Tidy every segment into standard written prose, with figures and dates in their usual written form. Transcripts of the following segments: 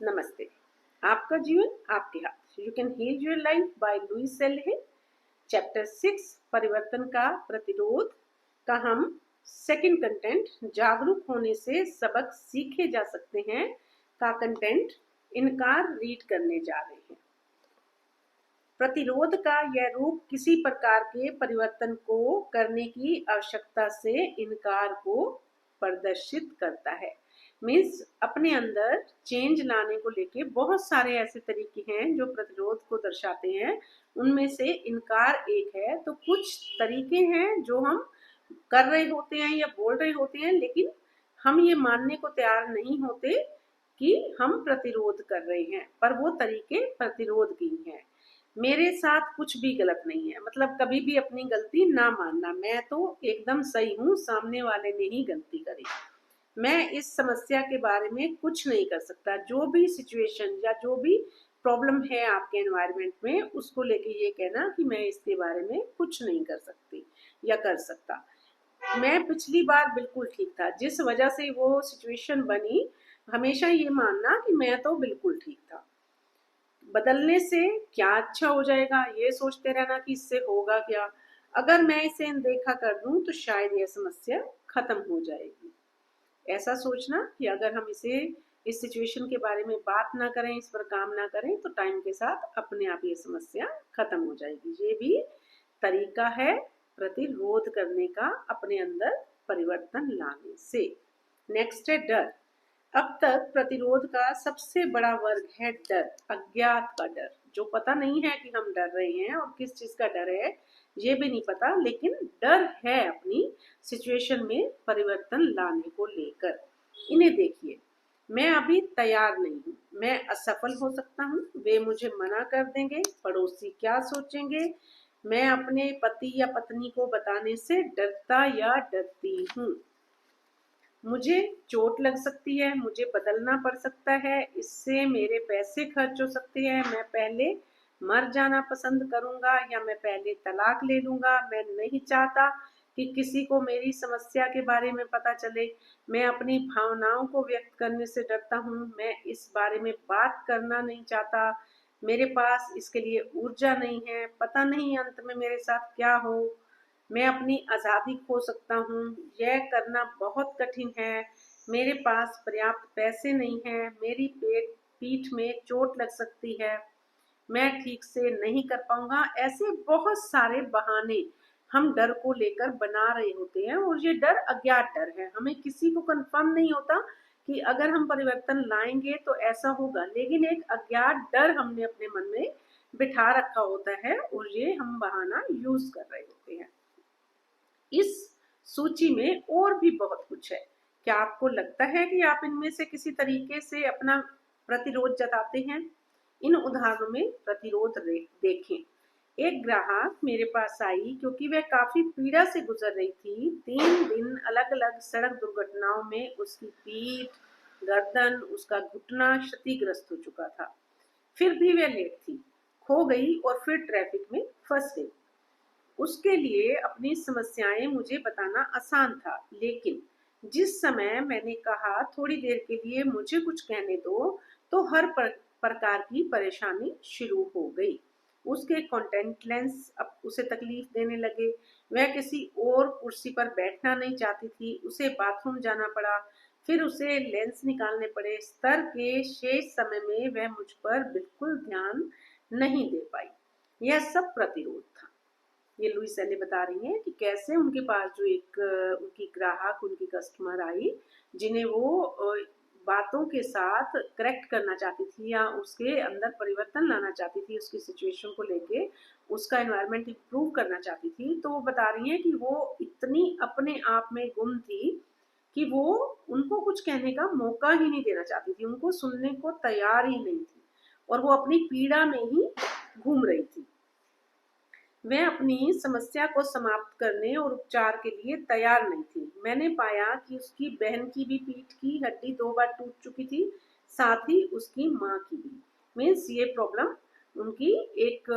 नमस्ते। आपका जीवन आपके हाथ। You can heal your life by Louise सेल्हे। चैप्टर 6 परिवर्तन का प्रतिरोध का हम सेकंड कंटेंट जागरूक होने से सबक सीखे जा सकते हैं का कंटेंट इनकार रीड करने जा रहे हैं। प्रतिरोध का यह रूप किसी प्रकार के परिवर्तन को करने की आवश्यकता से इनकार को प्रदर्शित करता है। मीन्स अपने अंदर चेंज लाने को लेके बहुत सारे ऐसे तरीके हैं जो प्रतिरोध को दर्शाते हैं। उनमें से इनकार एक है। तो कुछ तरीके हैं जो हम कर रहे होते हैं या बोल रहे होते हैं, लेकिन हम ये मानने को तैयार नहीं होते कि हम प्रतिरोध कर रहे हैं, पर वो तरीके प्रतिरोध की हैं। मेरे साथ कुछ भी गलत नहीं है, मतलब कभी भी अपनी गलती ना मानना। मैं तो एकदम सही हूँ, सामने वाले ने ही गलती करी। मैं इस समस्या के बारे में कुछ नहीं कर सकता। जो भी सिचुएशन या जो भी प्रॉब्लम है आपके एनवायरनमेंट में, उसको लेके ये कहना कि मैं इसके बारे में कुछ नहीं कर सकती या कर सकता। मैं पिछली बार बिल्कुल ठीक था, जिस वजह से वो सिचुएशन बनी, हमेशा ये मानना कि मैं तो बिल्कुल ठीक था। बदलने से क्या अच्छा हो जाएगा, ये सोचते रहना कि इससे होगा क्या। अगर मैं इसे अनदेखा कर दूं तो शायद यह समस्या खत्म हो जाएगी। ऐसा सोचना कि अगर हम इस सिचुएशन के बारे में बात ना करें, इस पर काम ना करें, तो टाइम के साथ अपने आप ये समस्या खत्म हो जाएगी। ये भी तरीका है प्रतिरोध करने का, अपने अंदर परिवर्तन लाने से। नेक्स्ट है डर। अब तक प्रतिरोध का सबसे बड़ा वर्ग है डर, अज्ञात का डर, जो पता नहीं है कि हम डर रहे हैं और किस चीज का डर है ये भी नहीं पता, लेकिन डर है अपनी सिचुएशन में परिवर्तन लाने को लेकर। इन्हें देखिए, मैं अभी तैयार नहीं हूँ, मैं असफल हो सकता हूँ, वे मुझे मना कर देंगे, पड़ोसी क्या सोचेंगे, मैं अपने पति या पत्नी को बताने से डरता या डरती हूँ, मुझे चोट लग सकती है, मुझे बदलना पड़ सकता है, इससे मेरे पैसे खर्च हो सकते हैं, मैं पहले मर जाना पसंद करूंगा या मैं पहले तलाक ले लूंगा, मैं नहीं चाहता कि किसी को मेरी समस्या के बारे में पता चले, मैं अपनी भावनाओं को व्यक्त करने से डरता हूँ, मैं इस बारे में बात करना नहीं चाहता, मेरे पास इसके लिए ऊर्जा नहीं है, पता नहीं अंत में मेरे साथ क्या हो, मैं अपनी आज़ादी खो सकता हूँ, यह करना बहुत कठिन है, मेरे पास पर्याप्त पैसे नहीं हैं, मेरी पीठ में चोट लग सकती है, मैं ठीक से नहीं कर पाऊंगा। ऐसे बहुत सारे बहाने हम डर को लेकर बना रहे होते हैं, और ये डर अज्ञात डर है। हमें किसी को कंफर्म नहीं होता कि अगर हम परिवर्तन लाएंगे तो ऐसा होगा, लेकिन एक अज्ञात डर हमने अपने मन में बिठा रखा होता है और ये हम बहाना यूज कर रहे होते हैं। इस सूची में और भी बहुत कुछ है। क्या आपको लगता है कि आप इनमें से किसी तरीके से अपना प्रतिरोध जताते हैं? इन उदाहरणों में प्रतिरोध देखें। एक ग्राहक मेरे पास आई क्योंकि वह काफी पीड़ा से गुजर रही थी। 3 दिन अलग अलग सड़क दुर्घटनाओं में उसकी पीठ, गर्दन, उसका घुटना क्षतिग्रस्त हो चुका था। फिर भी वह लेट थी, खो गई और फिर ट्रैफिक में फंस गई। उसके लिए अपनी समस्याएं मुझे बताना आसान था, लेकिन जिस समय मैंने कहा थोड़ी देर के लिए मुझे कुछ कहने दो, तो हर प्रकार की परेशानी शुरू हो गई। उसके कॉन्टेक्ट लेंस अब उसे तकलीफ देने लगे, वह किसी और कुर्सी पर बैठना नहीं चाहती थी, उसे बाथरूम जाना पड़ा, फिर उसे लेंस निकालने पड़े। स्तर के शेष समय में वह मुझ पर बिल्कुल ध्यान नहीं दे पाई। यह सब प्रतिरोध था। ये लुइस एले बता रही हैं कि कैसे उनके पास जो एक उनकी ग्राहक, उनकी कस्टमर आई, जिन्हें वो बातों के साथ करेक्ट करना चाहती थी या उसके अंदर परिवर्तन लाना चाहती थी, उसकी सिचुएशन को लेके उसका एनवायरनमेंट इम्प्रूव करना चाहती थी। तो वो बता रही हैं कि वो इतनी अपने आप में गुम थी कि वो उनको कुछ कहने का मौका ही नहीं देना चाहती थी, उनको सुनने को तैयार ही नहीं थी, और वो अपनी पीड़ा में ही घूम रही थी। वह अपनी समस्या को समाप्त करने और उपचार के लिए तैयार नहीं थी। मैंने पाया कि उसकी बहन की भी पीठ की हड्डी 2 बार टूट चुकी थी, साथ ही उसकी माँ की भी। मीन्स ये प्रॉब्लम उनकी एक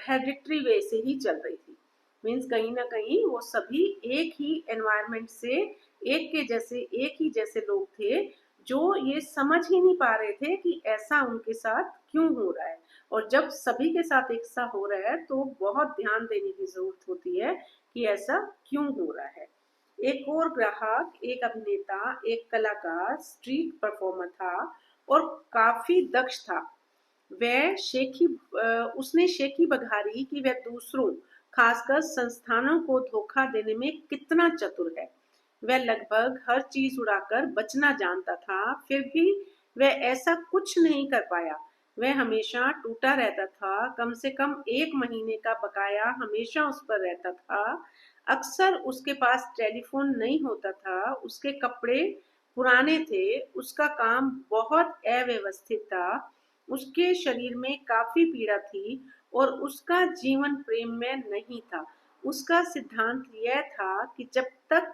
हेरिडिटरी वे से ही चल रही थी। मीन्स कहीं ना कहीं वो सभी एक ही एनवायरनमेंट से एक ही जैसे लोग थे, जो ये समझ ही नहीं पा रहे थे कि ऐसा उनके साथ क्यों हो रहा है। और जब सभी के साथ एक सा हो रहा है तो बहुत ध्यान देने की जरूरत होती है कि ऐसा क्यों हो रहा है। एक और ग्राहक, एक अभिनेता, एक कलाकार, स्ट्रीट परफॉर्मर था और काफी दक्ष था। वह शेखी उसने शेखी बघारी कि वह दूसरों, खासकर संस्थानों को धोखा देने में कितना चतुर है। वह लगभग हर चीज उड़ाकर बचना जानता था, फिर भी वह ऐसा कुछ नहीं कर पाया। वह हमेशा टूटा रहता था, कम से कम 1 महीने का बकाया हमेशा उस पर रहता था। अक्सर उसके पास टेलीफोन नहीं होता था, उसके कपड़े पुराने थे, उसका काम बहुत अव्यवस्थित था, उसके शरीर में काफी पीड़ा थी और उसका जीवन प्रेम में नहीं था। उसका सिद्धांत यह था कि जब तक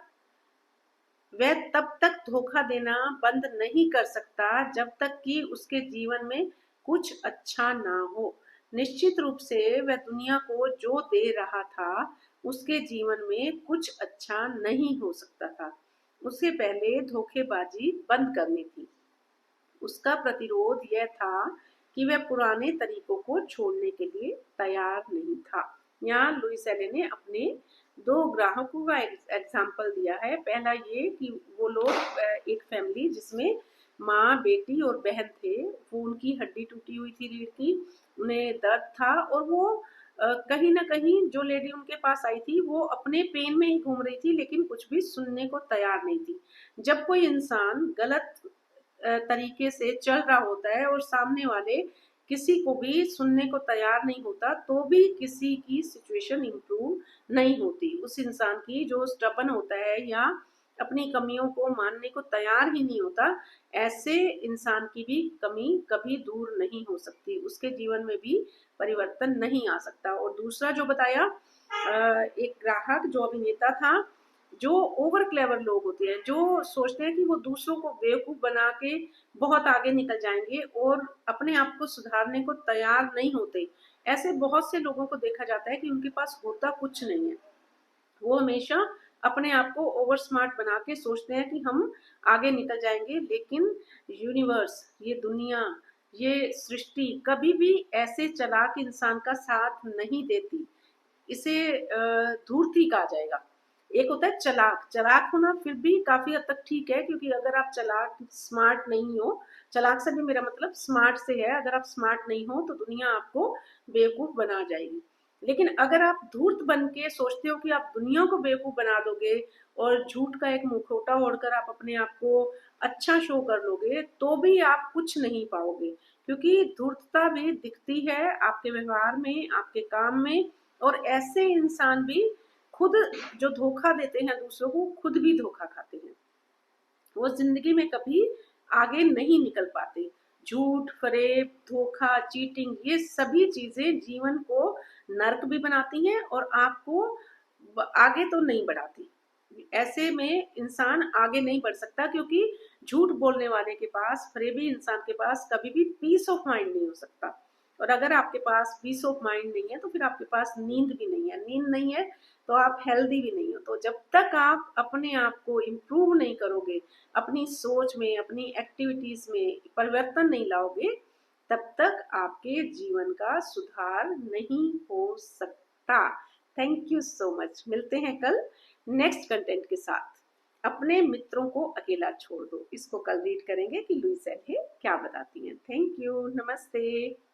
वह तब तक धोखा देना बंद नहीं कर सकता जब तक कि उसके जीवन में कुछ अच्छा ना हो। निश्चित रूप से वह दुनिया को जो दे रहा था उसके जीवन में कुछ अच्छा नहीं हो सकता था। उसे पहले धोखेबाजी बंद करनी थी। उसका प्रतिरोध यह था कि वह पुराने तरीकों को छोड़ने के लिए तैयार नहीं था। यहाँ लुइस एले ने अपने 2 ग्राहकों का एग्जाम्पल दिया है। पहला ये कि वो लोग एक फैमिली जिसमें माँ, बेटी और बहन थे, वो उनकी हड्डी टूटी हुई थी रीढ़ की, उन्हें दर्द था और वो कहीं ना कहीं जो लेडी उनके पास आई थी वो अपने पेन में ही घूम रही थी, लेकिन कुछ भी सुनने को तैयार नहीं थी। जब कोई इंसान गलत तरीके से चल रहा होता है और सामने वाले किसी को भी सुनने को तैयार नहीं होता तो भी किसी की सिचुएशन इम्प्रूव नहीं होती। उस इंसान की जो स्टबन होता है या अपनी कमियों को मानने को तैयार ही नहीं होता, ऐसे इंसान की भी कमी कभी दूर नहीं हो सकती, उसके जीवन में भी परिवर्तन नहीं आ सकता। और दूसरा जो बताया, एक ग्राहक जो अभिनेता था, जो ओवर क्लेवर लोग होते हैं, जो सोचते हैं कि वो दूसरों को बेवकूफ बना के बहुत आगे निकल जाएंगे और अपने आप को सुधारने को तैयार नहीं होते। ऐसे बहुत से लोगों को देखा जाता है कि उनके पास होता कुछ नहीं है, वो हमेशा अपने आप को ओवर स्मार्ट बना के सोचते हैं कि हम आगे निकल जाएंगे, लेकिन यूनिवर्स, ये दुनिया, ये सृष्टि कभी भी ऐसे चालाक इंसान का साथ नहीं देती। इसे धूर्ती कहा जाएगा। एक होता है चालाक, चालाक होना फिर भी काफी हद तक ठीक है, क्योंकि अगर आप चालाक स्मार्ट नहीं हो, चालाक से भी मेरा मतलब स्मार्ट से है, अगर आप स्मार्ट नहीं हो तो दुनिया आपको बेवकूफ बना जाएगी। लेकिन अगर आप धूर्त बन के सोचते हो कि आप दुनिया को बेवकूफ बना दोगे और झूठ का एक मुखौटा ओढ़कर आप अपने आप को अच्छा शो कर लोगे, तो भी आप कुछ नहीं पाओगे, क्योंकि धूर्तता भी दिखती है आपके व्यवहार में, आपके काम में। और ऐसे इंसान भी खुद जो धोखा देते हैं दूसरों को, खुद भी धोखा खाते हैं, वो जिंदगी में कभी आगे नहीं निकल पाते। झूठ, फरेब, धोखा, चीटिंग, ये सभी चीजें जीवन को नर्क भी बनाती हैं और आपको आगे तो नहीं बढ़ाती। ऐसे में इंसान आगे नहीं बढ़ सकता, क्योंकि झूठ बोलने वाले के पास, फरेबी इंसान के पास कभी भी पीस ऑफ माइंड नहीं हो सकता। और अगर आपके पास पीस ऑफ माइंड नहीं है तो फिर आपके पास नींद भी नहीं है, नींद नहीं है तो आप हेल्दी भी नहीं हो। तो जब तक आप अपने आप को इम्प्रूव नहीं करोगे, अपनी सोच में, अपनी एक्टिविटीज में परिवर्तन नहीं लाओगे, तब तक आपके जीवन का सुधार नहीं हो सकता। Thank you so much. मिलते हैं कल नेक्स्ट कंटेंट के साथ। अपने मित्रों को अकेला छोड़ दो, इसको कल रीड करेंगे कि लुइस एले क्या बताती हैं। थैंक यू, नमस्ते।